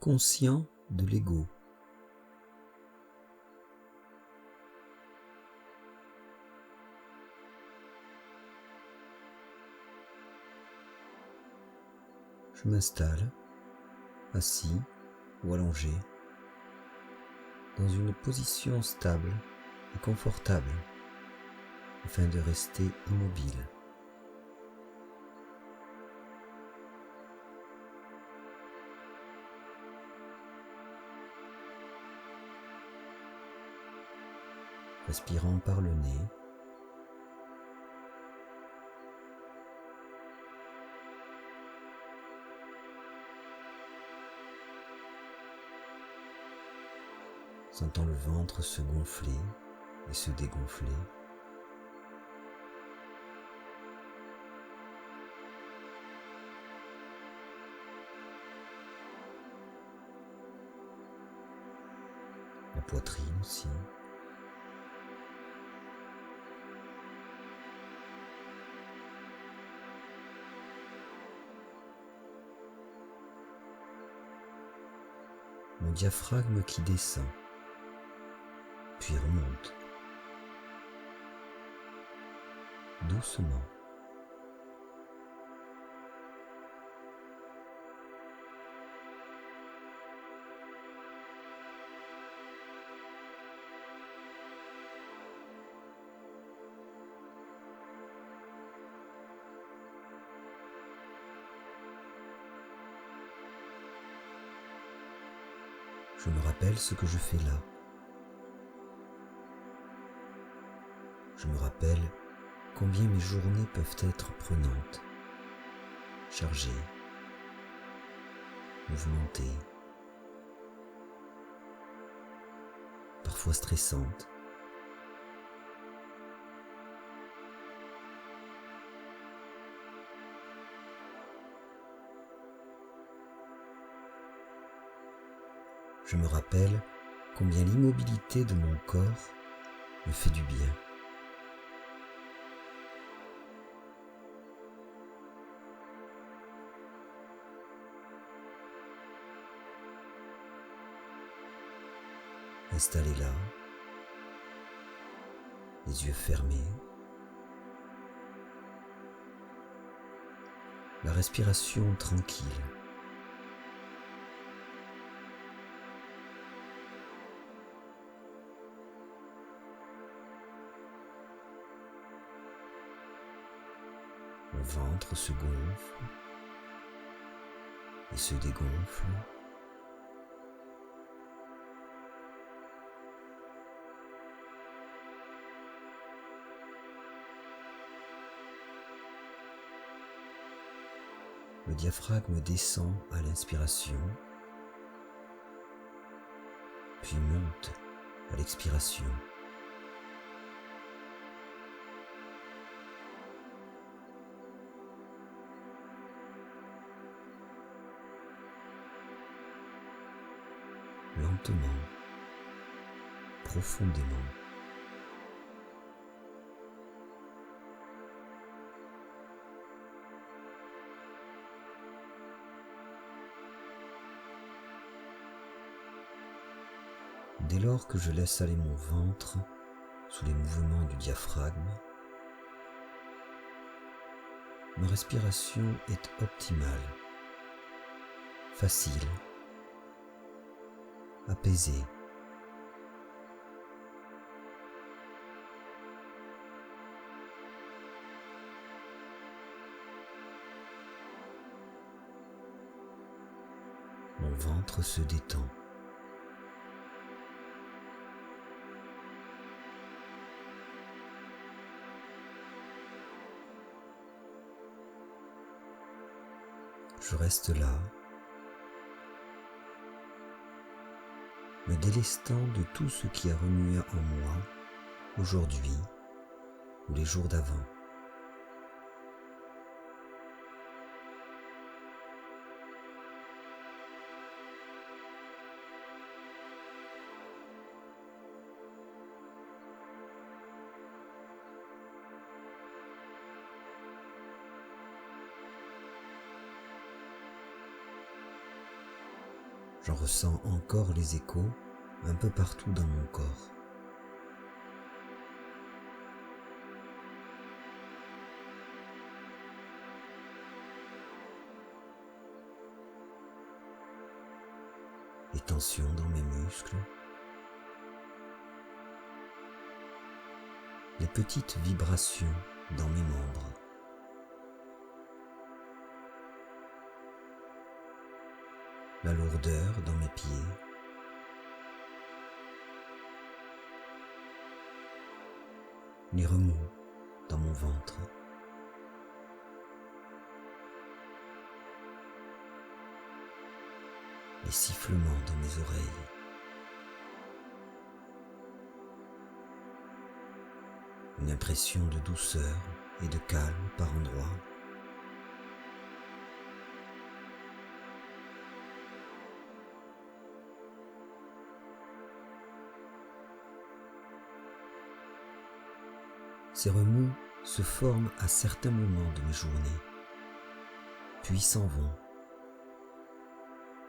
conscient de l'ego. Je m'installe, assis ou allongé, dans une position stable et confortable, afin de rester immobile. Respirant par le nez, sentant le ventre se gonfler et se dégonfler. La poitrine aussi. Mon diaphragme qui descend, puis remonte, doucement. Je me rappelle ce que je fais là. Je me rappelle combien mes journées peuvent être prenantes, chargées, mouvementées, parfois stressantes. Je me rappelle combien l'immobilité de mon corps me fait du bien. Installé là, les yeux fermés, la respiration tranquille. Mon ventre se gonfle et se dégonfle. Le diaphragme descend à l'inspiration, puis monte à l'expiration. Lentement, profondément. Dès lors que je laisse aller mon ventre sous les mouvements du diaphragme, ma respiration est optimale, facile, apaisée. Mon ventre se détend. Je reste là, me délestant de tout ce qui a remué en moi aujourd'hui ou les jours d'avant. J'en ressens encore les échos un peu partout dans mon corps. Les tensions dans mes muscles, les petites vibrations dans mes membres. La lourdeur dans mes pieds, les remous dans mon ventre, les sifflements dans mes oreilles, une impression de douceur et de calme par endroits. Ces remous se forment à certains moments de mes journées, puis s'en vont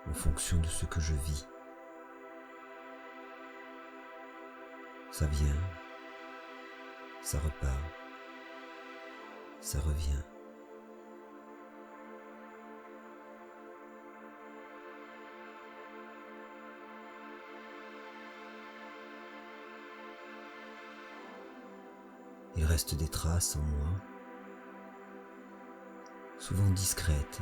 en fonction de ce que je vis. Ça vient, ça repart, ça revient. Il reste des traces en moi, souvent discrètes,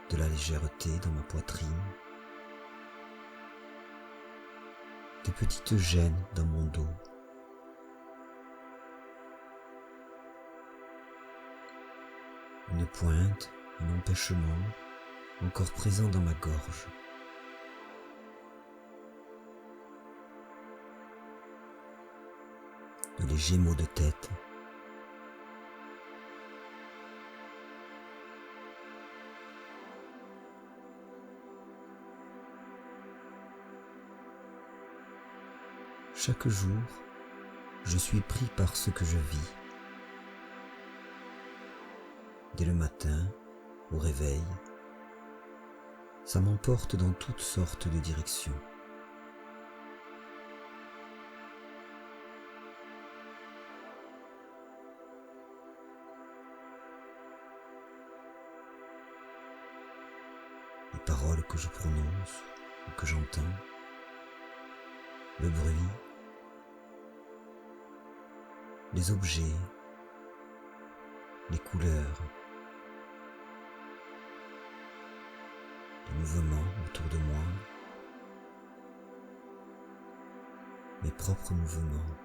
de la légèreté dans ma poitrine, des petites gênes dans mon dos, une pointe, un empêchement encore présent dans ma gorge. De légers maux de tête. Chaque jour, je suis pris par ce que je vis. Dès le matin, au réveil, ça m'emporte dans toutes sortes de directions. Les paroles que je prononce ou que j'entends, le bruit, les objets, les couleurs, les mouvements autour de moi, mes propres mouvements,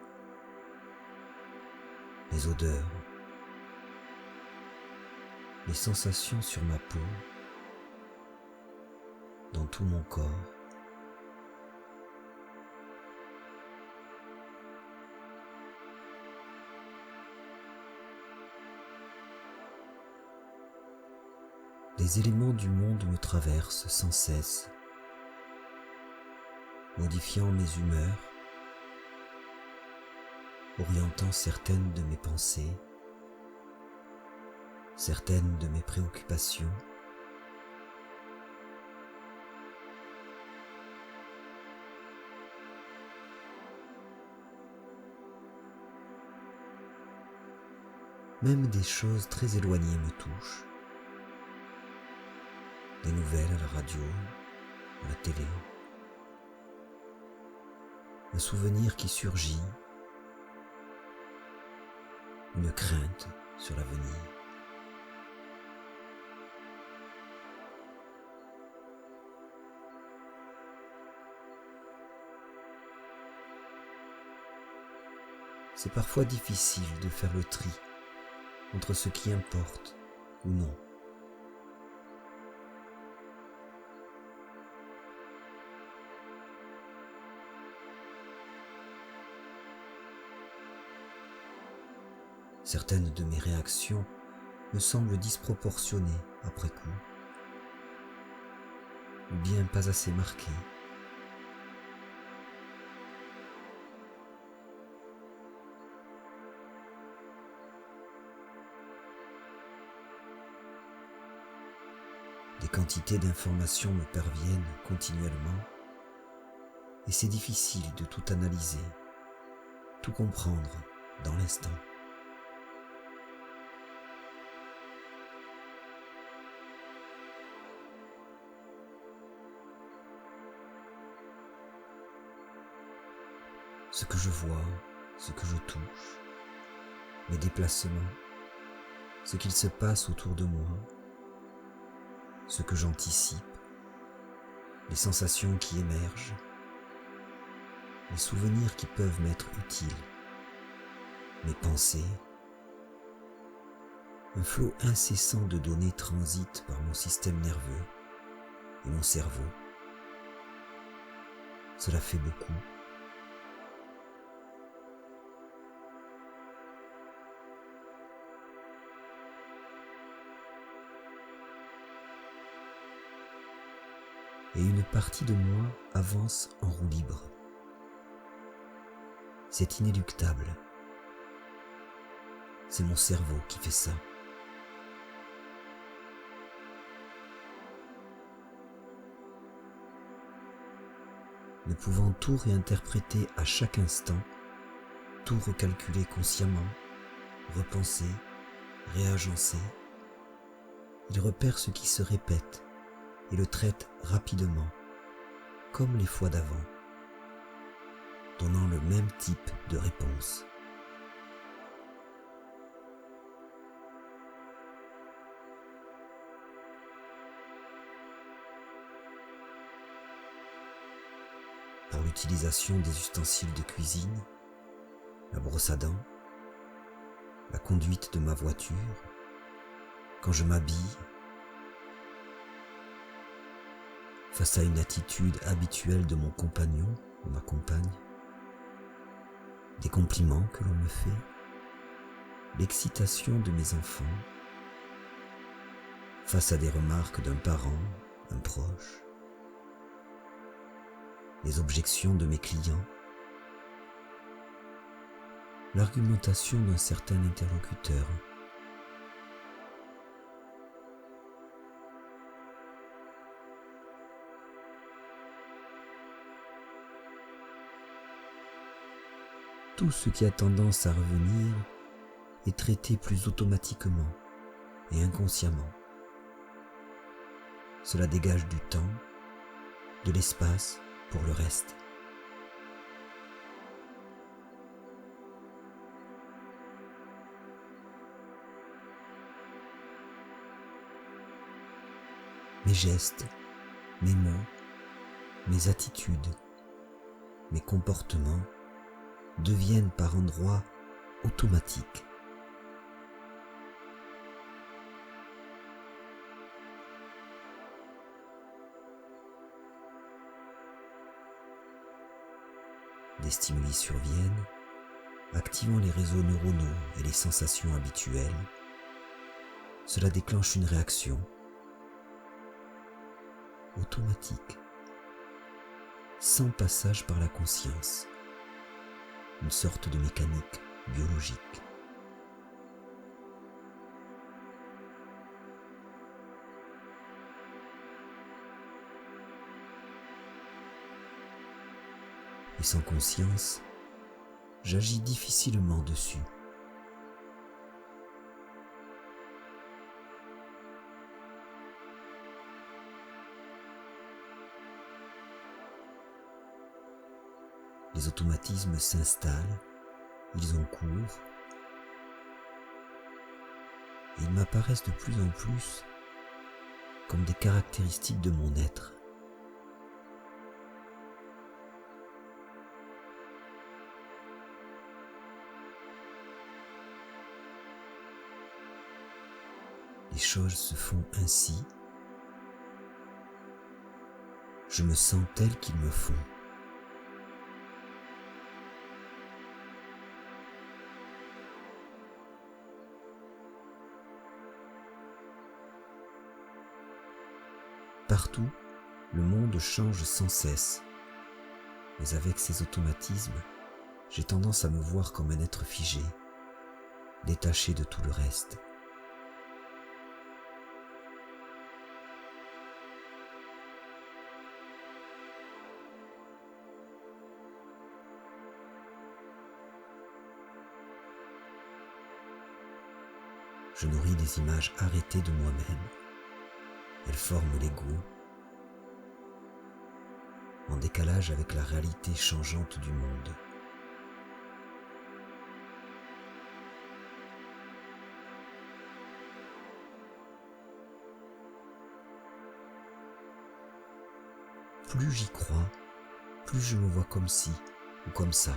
les odeurs, les sensations sur ma peau, dans tout mon corps. Les éléments du monde me traversent sans cesse, modifiant mes humeurs, orientant certaines de mes pensées, certaines de mes préoccupations. Même des choses très éloignées me touchent. Des nouvelles à la radio, à la télé. Un souvenir qui surgit. Une crainte sur l'avenir. C'est parfois difficile de faire le tri entre ce qui importe ou non. Certaines de mes réactions me semblent disproportionnées après coup, ou bien pas assez marquées. Des quantités d'informations me parviennent continuellement et c'est difficile de tout analyser, tout comprendre dans l'instant. Ce que je vois, ce que je touche, mes déplacements, ce qu'il se passe autour de moi, ce que j'anticipe, les sensations qui émergent, les souvenirs qui peuvent m'être utiles, mes pensées, un flot incessant de données transite par mon système nerveux et mon cerveau. Cela fait beaucoup. Et une partie de moi avance en roue libre. C'est inéluctable. C'est mon cerveau qui fait ça. Ne pouvant tout réinterpréter à chaque instant, tout recalculer consciemment, repenser, réagencer, il repère ce qui se répète et le traite rapidement, comme les fois d'avant, donnant le même type de réponse. Pour l'utilisation des ustensiles de cuisine, la brosse à dents, la conduite de ma voiture, quand je m'habille, face à une attitude habituelle de mon compagnon ou ma compagne, des compliments que l'on me fait, l'excitation de mes enfants, face à des remarques d'un parent, un proche, les objections de mes clients, l'argumentation d'un certain interlocuteur, tout ce qui a tendance à revenir est traité plus automatiquement et inconsciemment. Cela dégage du temps, de l'espace pour le reste. Mes gestes, mes mots, mes attitudes, mes comportements deviennent par endroits automatiques. Des stimuli surviennent, activant les réseaux neuronaux et les sensations habituelles. Cela déclenche une réaction automatique, sans passage par la conscience, une sorte de mécanique biologique. Et sans conscience, j'agis difficilement dessus. Les automatismes s'installent, ils ont cours, et ils m'apparaissent de plus en plus comme des caractéristiques de mon être. Les choses se font ainsi, je me sens tel qu'ils me font. Partout, le monde change sans cesse, mais avec ces automatismes, j'ai tendance à me voir comme un être figé, détaché de tout le reste. je nourris des images arrêtées de moi-même. Elles forment l'ego, en décalage avec la réalité changeante du monde. Plus j'y crois, plus je me vois comme ci ou comme ça,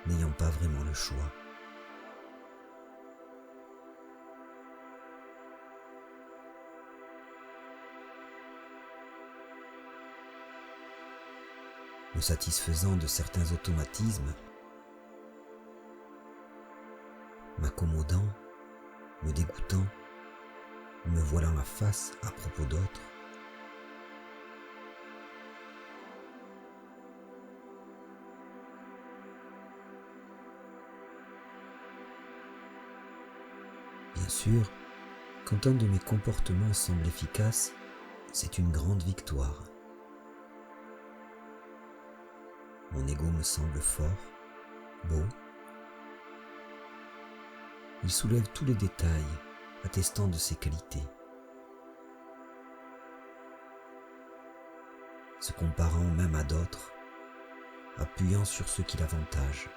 n'ayant pas vraiment le choix. Me satisfaisant de certains automatismes, m'accommodant, me dégoûtant, me voilant la face à propos d'autres. Bien sûr, quand un de mes comportements semble efficace, c'est une grande victoire. Mon ego me semble fort, beau. Il soulève tous les détails, attestant de ses qualités. Se comparant même à d'autres, appuyant sur ce qui l'avantage.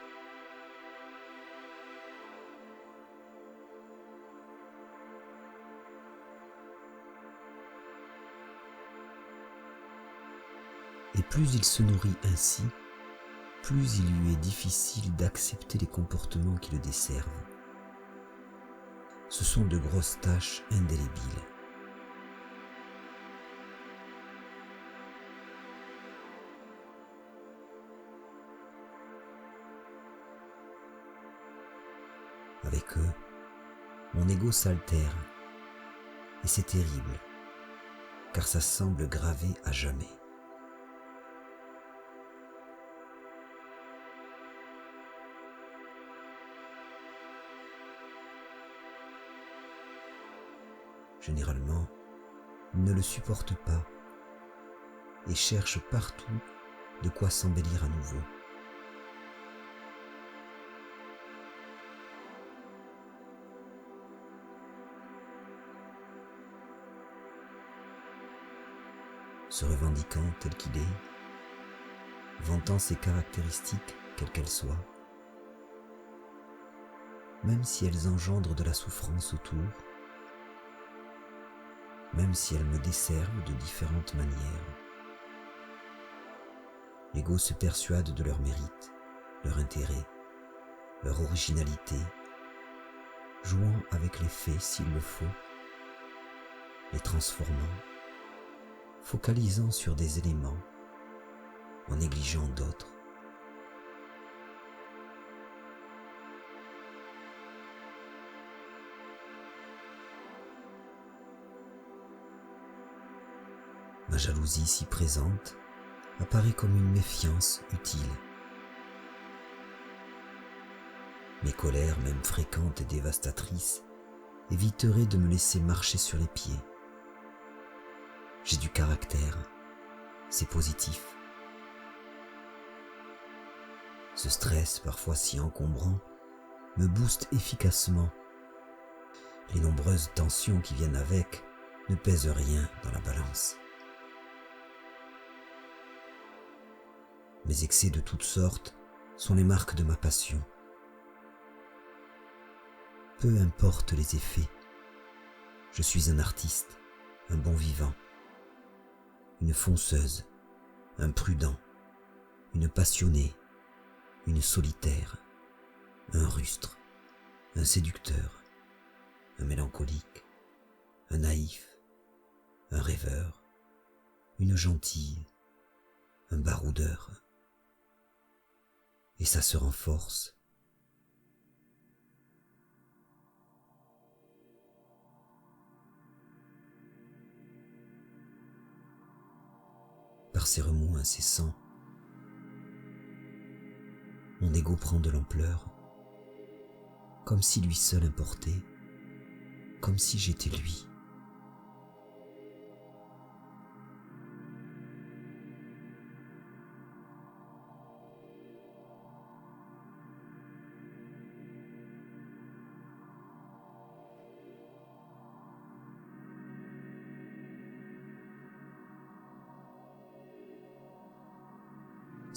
Et plus il se nourrit ainsi, plus il lui est difficile d'accepter les comportements qui le desservent. Ce sont de grosses tâches indélébiles. Avec eux, mon ego s'altère, et c'est terrible, car ça semble gravé à jamais. Généralement, il ne le supporte pas et cherche partout de quoi s'embellir à nouveau. Se revendiquant tel qu'il est, vantant ses caractéristiques quelles qu'elles soient, même si elles engendrent de la souffrance autour, même si elles me desservent de différentes manières. L'ego se persuade de leur mérite, leur intérêt, leur originalité, jouant avec les faits s'il le faut, les transformant, focalisant sur des éléments, en négligeant d'autres. Ma jalousie si présente apparaît comme une méfiance utile. Mes colères, même fréquentes et dévastatrices, éviteraient de me laisser marcher sur les pieds. J'ai du caractère, c'est positif. Ce stress, parfois si encombrant, me booste efficacement. Les nombreuses tensions qui viennent avec ne pèsent rien dans la balance. Mes excès de toutes sortes sont les marques de ma passion. Peu importe les effets, je suis un artiste, un bon vivant, une fonceuse, un prudent, une passionnée, une solitaire, un rustre, un séducteur, un mélancolique, un naïf, un rêveur, une gentille, un baroudeur. Et ça se renforce. Par ces remous incessants, mon ego prend de l'ampleur, comme si lui seul importait, comme si j'étais lui.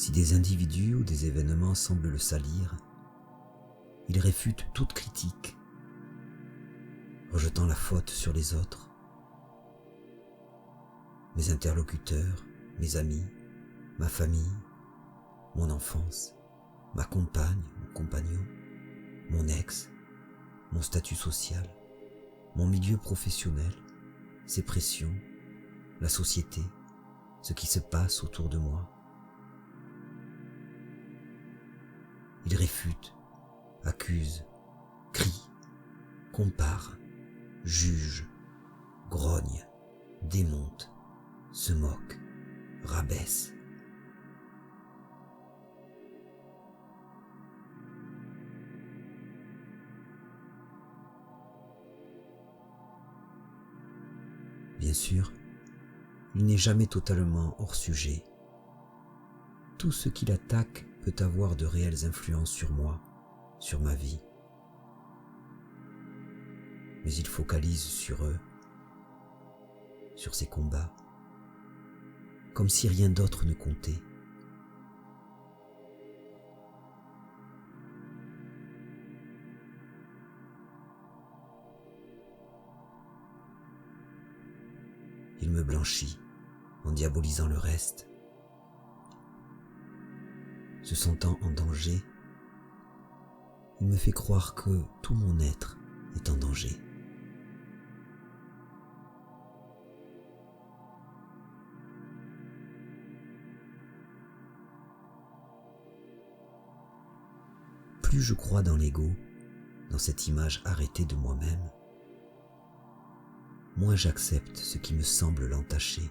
Si des individus ou des événements semblent le salir, il réfute toute critique, rejetant la faute sur les autres. Mes interlocuteurs, mes amis, ma famille, mon enfance, ma compagne, mon compagnon, mon ex, mon statut social, mon milieu professionnel, ses pressions, la société, ce qui se passe autour de moi. Il réfute, accuse, crie, compare, juge, grogne, démonte, se moque, rabaisse. Bien sûr, il n'est jamais totalement hors sujet. Tout ce qu'il attaque peut avoir de réelles influences sur moi, sur ma vie. Mais il focalise sur eux, sur ses combats, comme si rien d'autre ne comptait. Il me blanchit en diabolisant le reste. Se sentant en danger, il me fait croire que tout mon être est en danger. Plus je crois dans l'ego, dans cette image arrêtée de moi-même, moins j'accepte ce qui me semble l'entacher.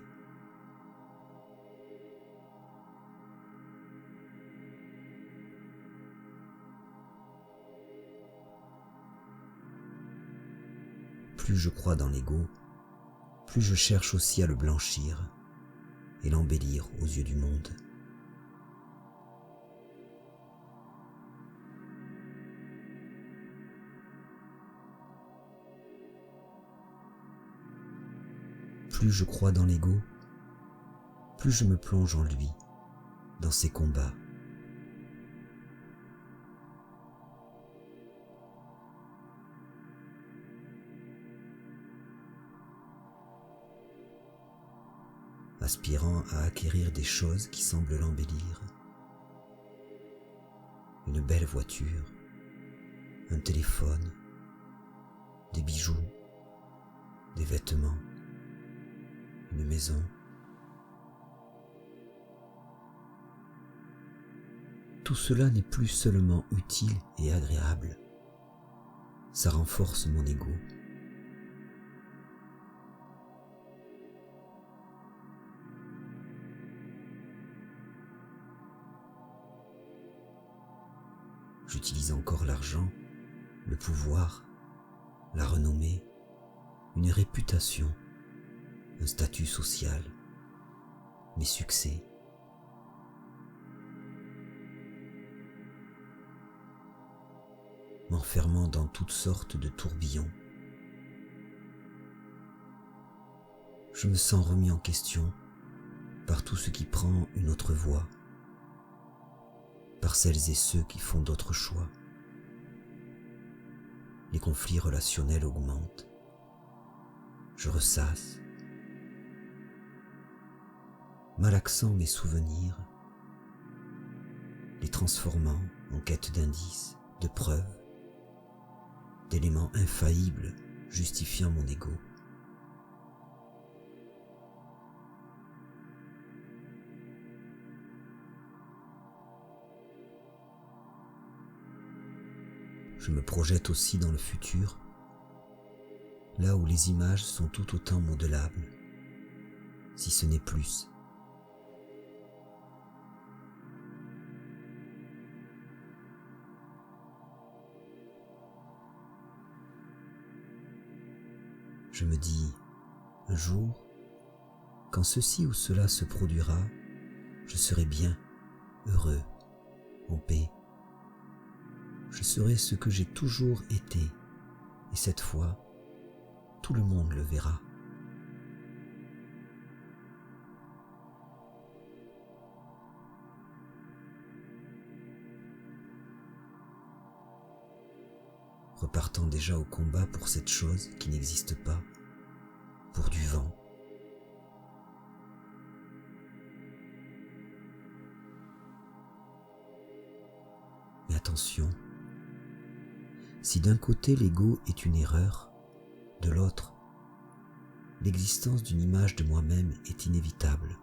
Plus je crois dans l'ego, plus je cherche aussi à le blanchir et l'embellir aux yeux du monde. Plus je crois dans l'ego, plus je me plonge en lui, dans ses combats. Aspirant à acquérir des choses qui semblent l'embellir. Une belle voiture, un téléphone, des bijoux, des vêtements, une maison. Tout cela n'est plus seulement utile et agréable, ça renforce mon ego. J'utilise encore l'argent, le pouvoir, la renommée, une réputation, un statut social, mes succès. M'enfermant dans toutes sortes de tourbillons. Je me sens remis en question par tout ce qui prend une autre voie, par celles et ceux qui font d'autres choix. Les conflits relationnels augmentent. Je ressasse, malaxant mes souvenirs, les transformant en quête d'indices, de preuves, d'éléments infaillibles justifiant mon ego. Je me projette aussi dans le futur, là où les images sont tout autant modelables, si ce n'est plus. Je me dis, un jour, quand ceci ou cela se produira, je serai bien, heureux, en paix. Je serai ce que j'ai toujours été, et cette fois, tout le monde le verra. repartant déjà au combat pour cette chose qui n'existe pas, pour du vent. Mais attention, si d'un côté l'ego est une erreur, de l'autre, l'existence d'une image de moi-même est inévitable.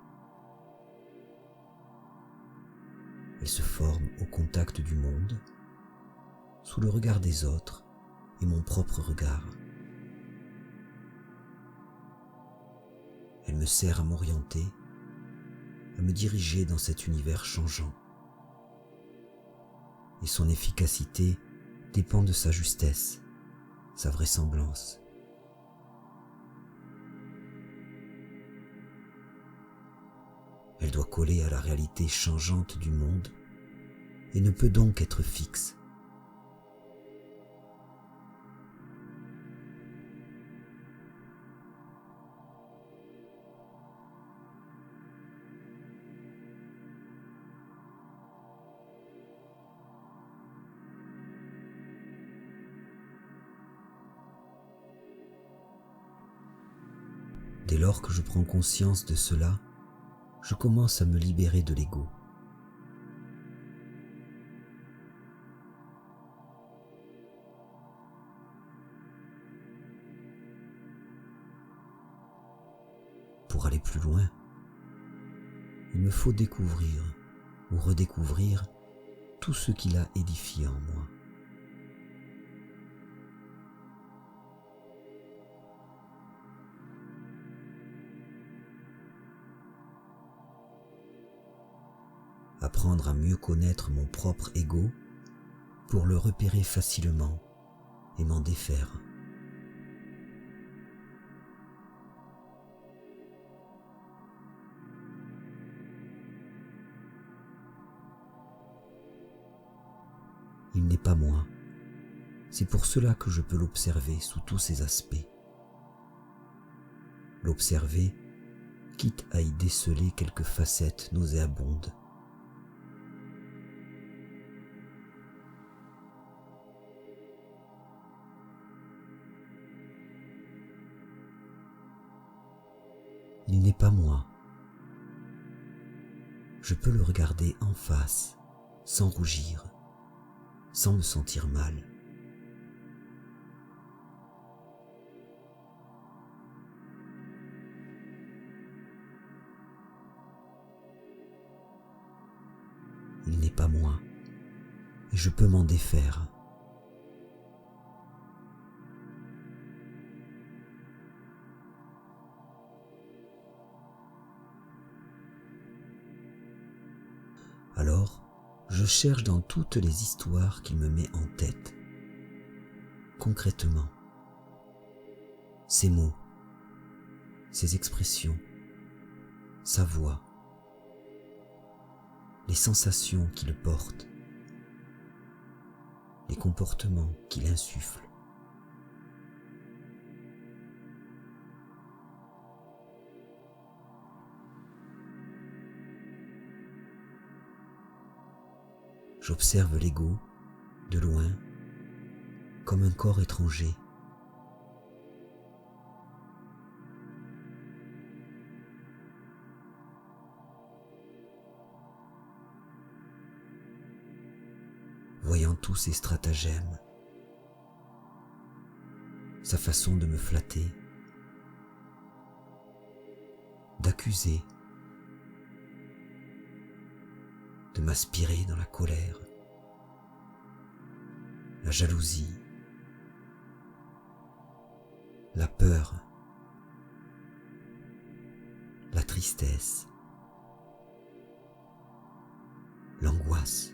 Elle se forme au contact du monde, sous le regard des autres et mon propre regard. Elle me sert à m'orienter, à me diriger dans cet univers changeant. Et son efficacité dépend de sa justesse, sa vraisemblance. Elle doit coller à la réalité changeante du monde et ne peut donc être fixe. Dès lors que je prends conscience de cela, je commence à me libérer de l'ego. Pour aller plus loin, il me faut découvrir ou redécouvrir tout ce qu'il a édifié en moi. Apprendre à mieux connaître mon propre ego pour le repérer facilement et m'en défaire. Il n'est pas moi. C'est pour cela que je peux l'observer sous tous ses aspects. L'observer, quitte à y déceler quelques facettes nauséabondes. Il n'est pas moi. Je peux le regarder en face, sans rougir, sans me sentir mal. Il n'est pas moi, et je peux m'en défaire. Alors, je cherche dans toutes les histoires qu'il me met en tête, concrètement, ses mots, ses expressions, sa voix, les sensations qu'il porte, les comportements qu'il insuffle. J'observe l'ego, de loin, comme un corps étranger. Voyant tous ses stratagèmes, sa façon de me flatter, d'accuser, de m'aspirer dans la colère, la jalousie, la peur, la tristesse, l'angoisse.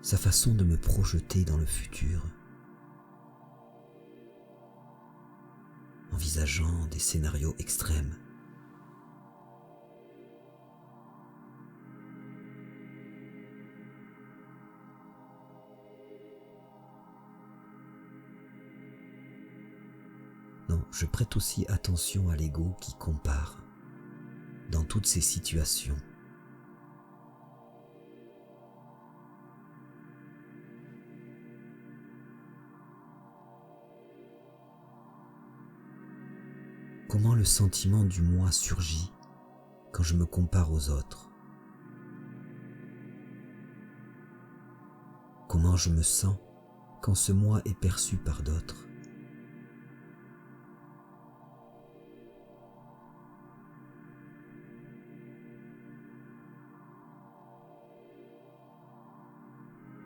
Sa façon de me projeter dans le futur, envisageant des scénarios extrêmes. Non, je prête aussi attention à l'ego qui compare dans toutes ces situations. Comment le sentiment du moi surgit quand je me compare aux autres? Comment je me sens quand ce moi est perçu par d'autres?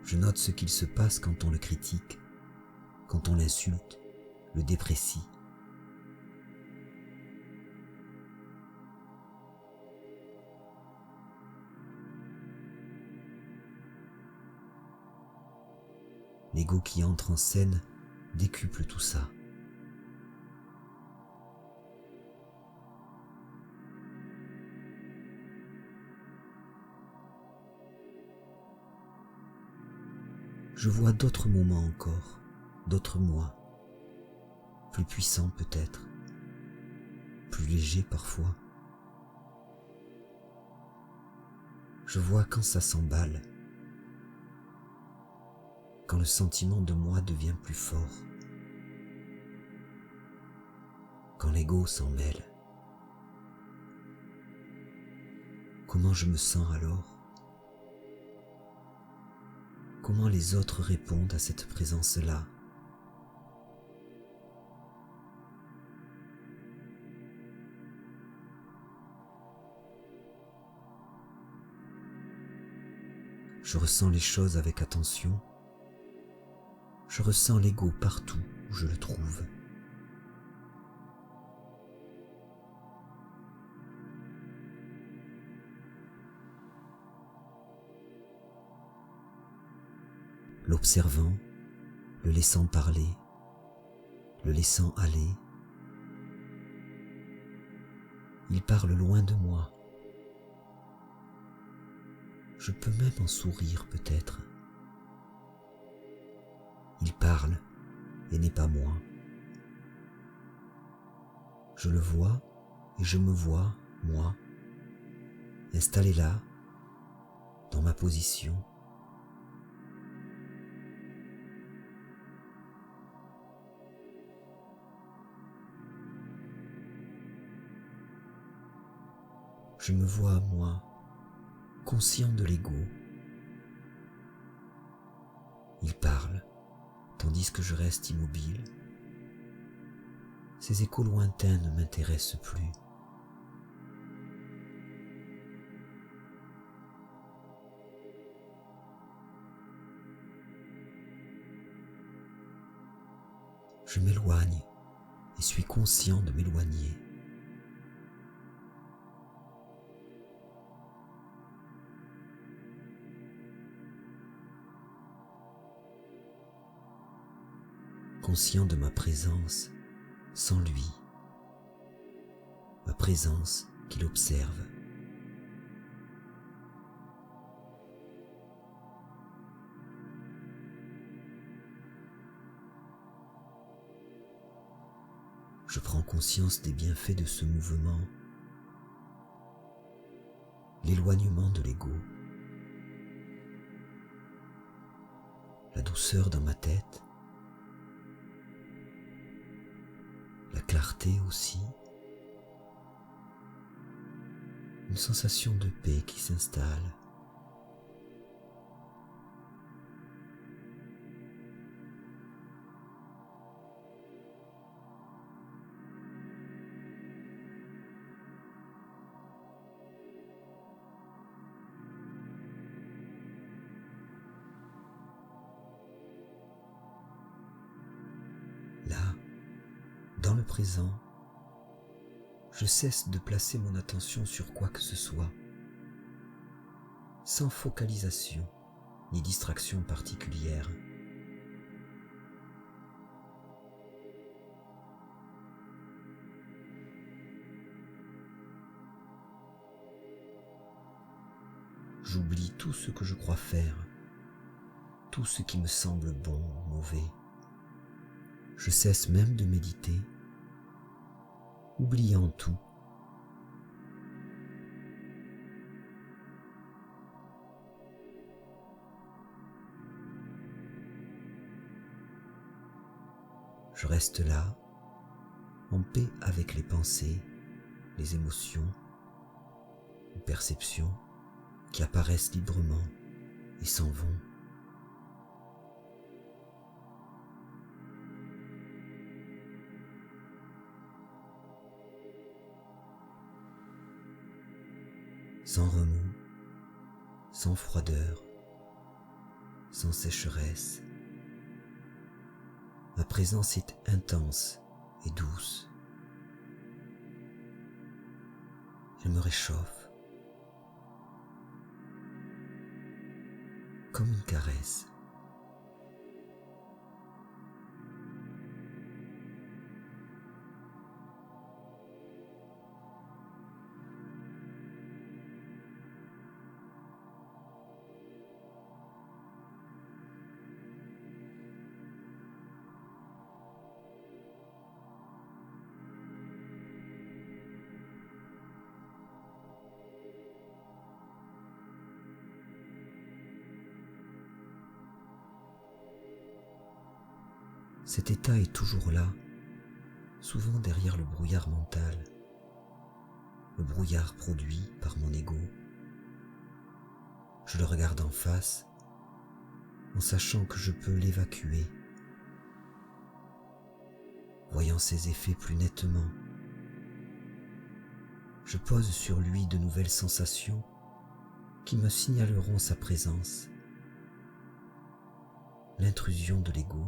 Je note ce qu'il se passe quand on le critique, quand on l'insulte, le déprécie. L'ego qui entre en scène décuple tout ça. Je vois d'autres moments encore, d'autres moi, plus puissants peut-être, plus légers parfois. Je vois quand ça s'emballe, quand le sentiment de moi devient plus fort, quand l'ego s'en mêle. Comment je me sens alors? Comment les autres répondent à cette présence-là? Je ressens les choses avec attention. Je ressens l'ego partout où je le trouve. L'observant, le laissant parler, le laissant aller. Il parle loin de moi. Je peux même en sourire peut-être. Il parle et n'est pas moi. Je le vois et je me vois, moi, installé là, dans ma position. Je me vois, moi, conscient de l'ego. Il parle, tandis que je reste immobile. Ces échos lointains ne m'intéressent plus. Je m'éloigne et suis conscient de m'éloigner. Conscient de ma présence sans lui, ma présence qu'il observe. Je prends conscience des bienfaits de ce mouvement, l'éloignement de l'ego, la douceur dans ma tête, la clarté aussi, une sensation de paix qui s'installe. Là, dans le présent, je cesse de placer mon attention sur quoi que ce soit, sans focalisation ni distraction particulière. J'oublie tout ce que je crois faire, tout ce qui me semble bon ou mauvais. Je cesse même de méditer oubliant tout. Je reste là, en paix avec les pensées, les émotions, les perceptions qui apparaissent librement et s'en vont. Sans remous, sans froideur, sans sécheresse. Ma présence est intense et douce. Elle me réchauffe, comme une caresse. Cet état est toujours là, souvent derrière le brouillard mental, le brouillard produit par mon ego. Je le regarde en face, en sachant que je peux l'évacuer, voyant ses effets plus nettement. Je pose sur lui de nouvelles sensations qui me signaleront sa présence, l'intrusion de l'ego.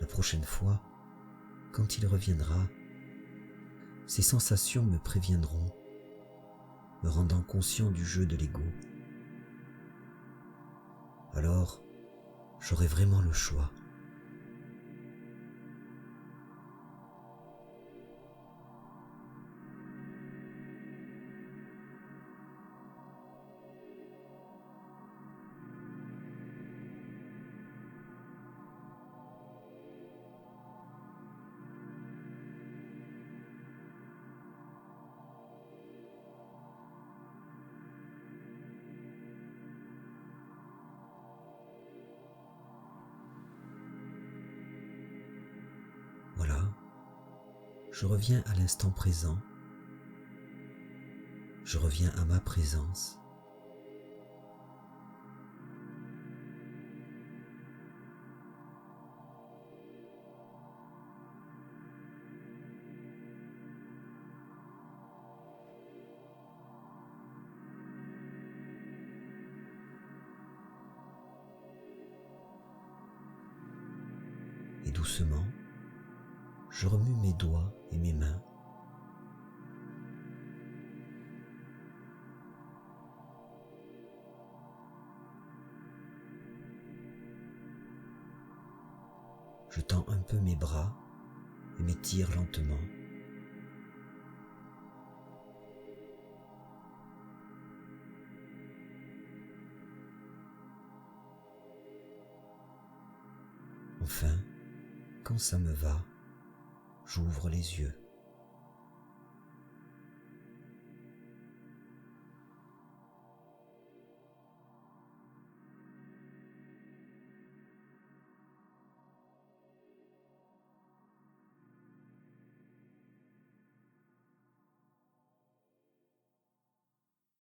La prochaine fois, quand il reviendra, ces sensations me préviendront, me rendant conscient du jeu de l'ego. Alors, j'aurai vraiment le choix. Voilà, je reviens à l'instant présent, je reviens à ma présence. Et doucement, je remue mes doigts et mes mains. Je tends un peu mes bras et m'étire lentement. Enfin, quand ça me va, j'ouvre les yeux.